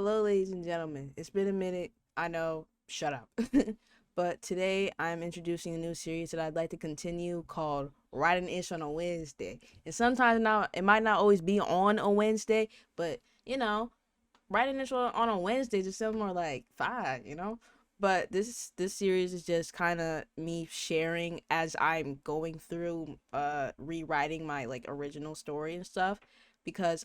Hello, ladies and gentlemen. It's been a minute. I know. Shut up. But today I'm introducing a new series that I'd like to continue called Writing Ish on a Wednesday. And sometimes now it might not always be on a Wednesday, but writing Ish on a Wednesday just sounds more like fine. But this series is just kind of me sharing as I'm going through rewriting my like original story and stuff because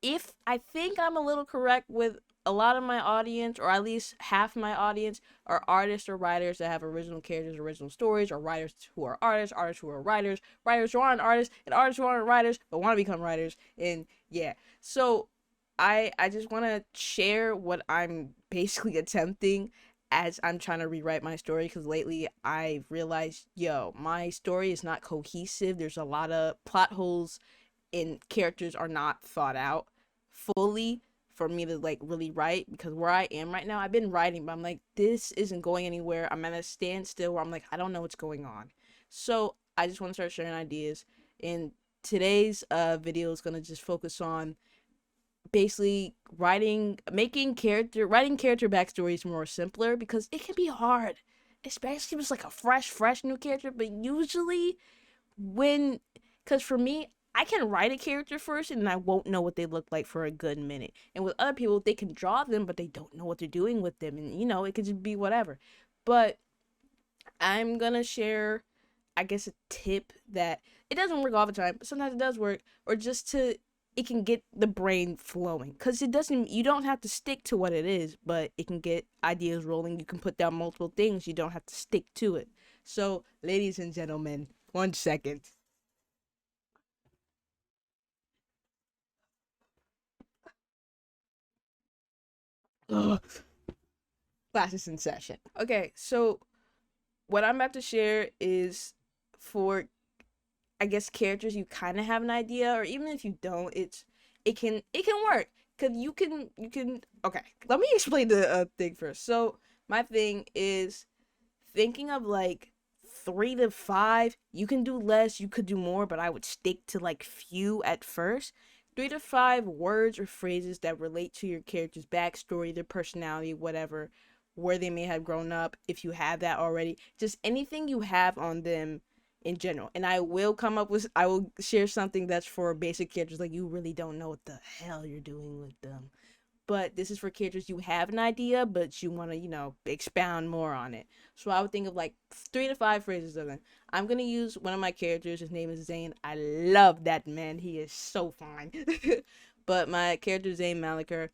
if I think I'm a little correct with a lot of my audience, or at least half my audience, are artists or writers that have original characters, original stories, or writers who are artists, artists who are writers, writers who aren't artists, and artists who aren't writers but want to become writers. And yeah, so I just want to share what I'm basically attempting as I'm trying to rewrite my story because lately I realized, my story is not cohesive. There's a lot of plot holes and characters are not thought out fully for me to like really write because where I am right now, I've been writing, but I'm like, this isn't going anywhere. I'm at a standstill where I'm like, I don't know what's going on. So I just want to start sharing ideas. And today's video is gonna just focus on basically writing character backstories more simpler because it can be hard, especially if it's like a fresh new character. But usually when because for me, I can write a character first and I won't know what they look like for a good minute. And with other people, they can draw them, but they don't know what they're doing with them. And it could just be whatever. But I'm gonna share, I guess, a tip that it doesn't work all the time, but sometimes it does work, or just to it can get the brain flowing because you don't have to stick to what it is, but it can get ideas rolling. You can put down multiple things, you don't have to stick to it. So ladies and gentlemen, 1 second. Ugh. Classes in session. Okay, so what I'm about to share is for, I guess, characters you kind of have an idea, or even if you don't, it can work because you can. Okay, let me explain the thing first. So my thing is thinking of like 3 to 5. You can do less, you could do more, but I would stick to like few at first. 3 to 5 words or phrases that relate to your character's backstory, their personality, whatever, where they may have grown up, if you have that already. Just anything you have on them in general. And I will share something that's for basic characters, like you really don't know what the hell you're doing with them, but this is for characters you have an idea, but you want to, expound more on it. So I would think of like 3 to 5 phrases of them. I'm going to use one of my characters. His name is Zane. I love that man. He is so fine. But my character is Zane Maliker.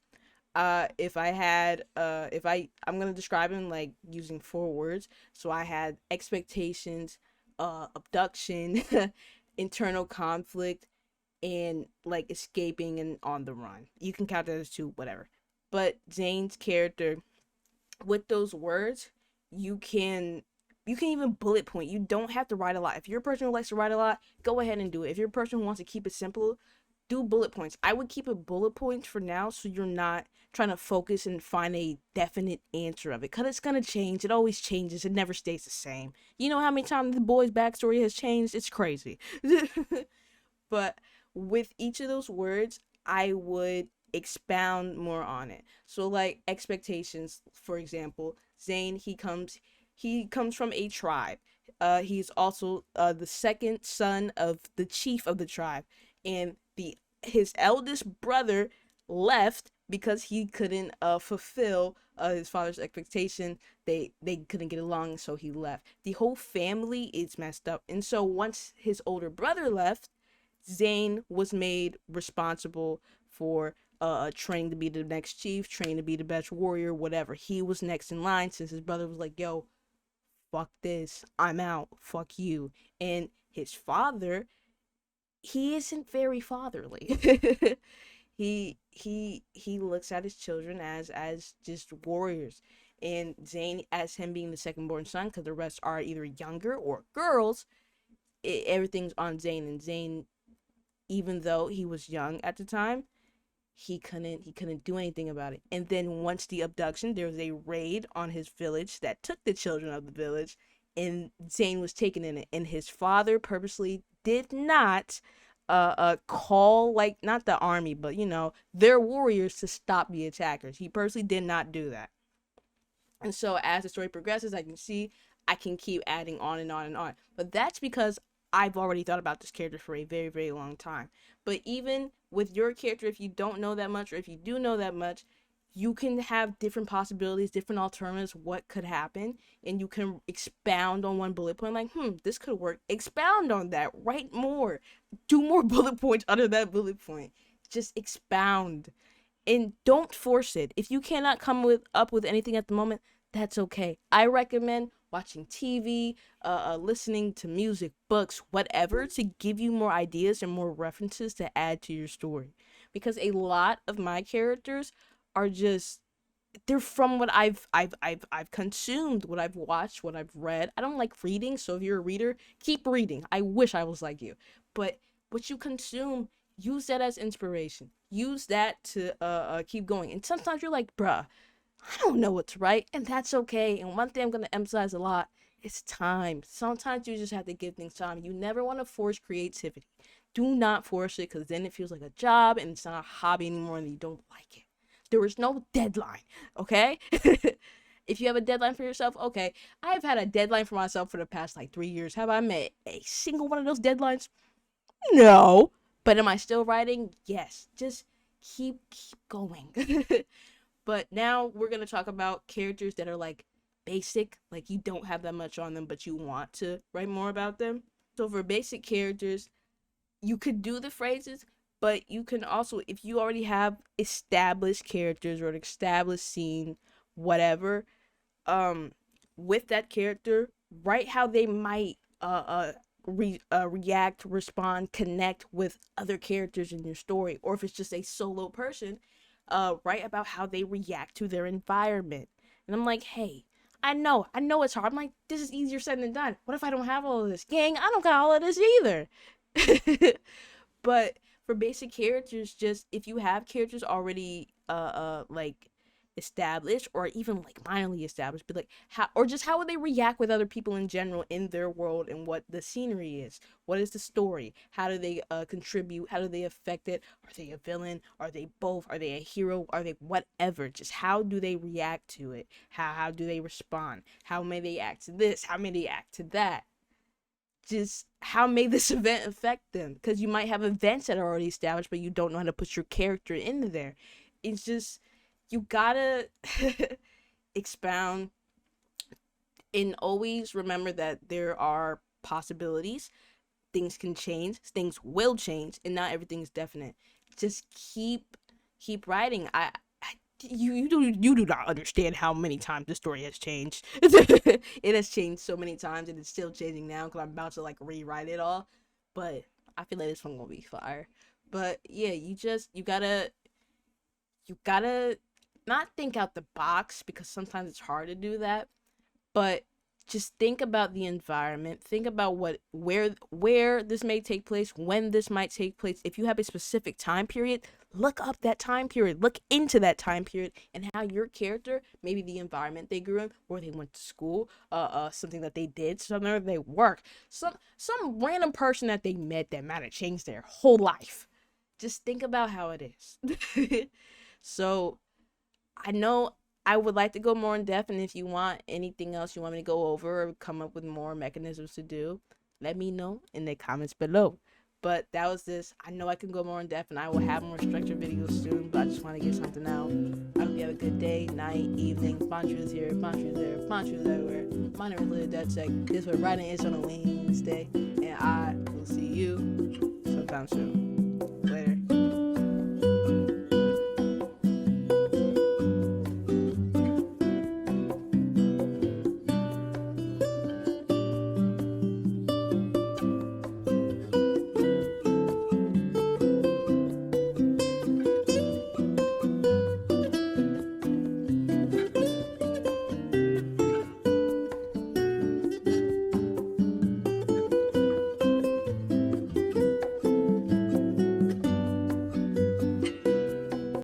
I'm going to describe him like using 4 words. So I had expectations, abduction, internal conflict, and like escaping and on the run. You can count that as two, whatever. But Zane's character, with those words, you can you can even bullet point. You don't have to write a lot. If you're a person who likes to write a lot, go ahead and do it. If you're a person who wants to keep it simple, do bullet points. I would keep it bullet points for now so you're not trying to focus and find a definite answer of it. Because it's going to change. It always changes. It never stays the same. You know how many times the boy's backstory has changed? It's crazy. But with each of those words, I would expound more on it. So like expectations, for example, Zane, he comes from a tribe. He's also the second son of the chief of the tribe, and the his eldest brother left because he couldn't fulfill his father's expectation. They couldn't get along, so he left. The whole family is messed up, and so once his older brother left, Zane was made responsible for training to be the next chief, training to be the best warrior, whatever. He was next in line since his brother was like, yo, fuck this, I'm out, fuck you. And his father, he isn't very fatherly. He looks at his children as just warriors. And Zane, as him being the second born son, because the rest are either younger or girls, everything's on Zane. And Zane, even though he was young at the time, he couldn't do anything about it. And then once the abduction, there was a raid on his village that took the children of the village, and Zane was taken in it. And his father purposely did not call, like, not the army, but their warriors to stop the attackers. He personally did not do that. And so as the story progresses, I can see I can keep adding on and on and on. But that's because I've already thought about this character for a very, very long time. But even with your character, if you don't know that much, or if you do know that much, you can have different possibilities, different alternatives, what could happen, and you can expound on one bullet point, like, this could work. Expound on that, write more, do more bullet points under that bullet point. Just expound, and don't force it. If you cannot come up with anything at the moment, that's okay. I recommend watching TV, listening to music, books, whatever, to give you more ideas and more references to add to your story. Because a lot of my characters are just, they're from what I've consumed, what I've watched, what I've read. I don't like reading, so if you're a reader, keep reading. I wish I was like you. But what you consume, use that as inspiration. Use that to keep going. And sometimes you're like, bruh, I don't know what's right, and that's okay. And one thing I'm gonna emphasize a lot is time. Sometimes you just have to give things time. You never want to force creativity. Do not force it, because then it feels like a job and it's not a hobby anymore and you don't like it. There is no deadline, okay? If you have a deadline for yourself, okay. I've had a deadline for myself for the past like 3 years. Have I met a single one of those deadlines? No. But am I still writing? Yes. Just keep going. But now we're going to talk about characters that are like basic, like you don't have that much on them, but you want to write more about them. So for basic characters, you could do the phrases, but you can also, if you already have established characters or an established scene, whatever, um with that character, write how they might react, respond, connect with other characters in your story. Or if it's just a solo person, write about how they react to their environment. And I'm like, hey, I know it's hard. I'm like, this is easier said than done. What if I don't have all of this? Gang, I don't got all of this either. But for basic characters, just if you have characters already like established, or even like minorly established, but like how would they react with other people in general in their world, and what the scenery is, what is the story, how do they contribute, how do they affect it, are they a villain, are they both, are they a hero, are they whatever, just how do they react to it, how do they respond, how may they act to this, how may they act to that, just how may this event affect them, because you might have events that are already established but you don't know how to put your character into there. It's just, you gotta expound, and always remember that there are possibilities. Things can change, things will change, and not everything is definite. Just keep writing. You do not understand how many times the story has changed. It has changed so many times, and it's still changing now because I'm about to like rewrite it all. But I feel like this one gonna be fire. But yeah, you gotta not think out the box, because sometimes it's hard to do that, but just think about the environment, think about where this may take place, when this might take place. If you have a specific time period, look up that time period, look into that time period, and how your character, maybe the environment they grew in, where they went to school, something that they did, somewhere they work, some random person that they met that might have changed their whole life. Just think about how it is. So I know I would like to go more in depth, and if you want anything else you want me to go over or come up with more mechanisms to do, let me know in the comments below. But that was this. I know I can go more in depth, and I will have more structured videos soon, but I just want to get something out. I hope you have a good day, night, evening. Bonjour's here, bonjour's there, bonjour's everywhere. My name is Lil DeadSec. This is what writing is on a Wednesday, and I will see you sometime soon. Later.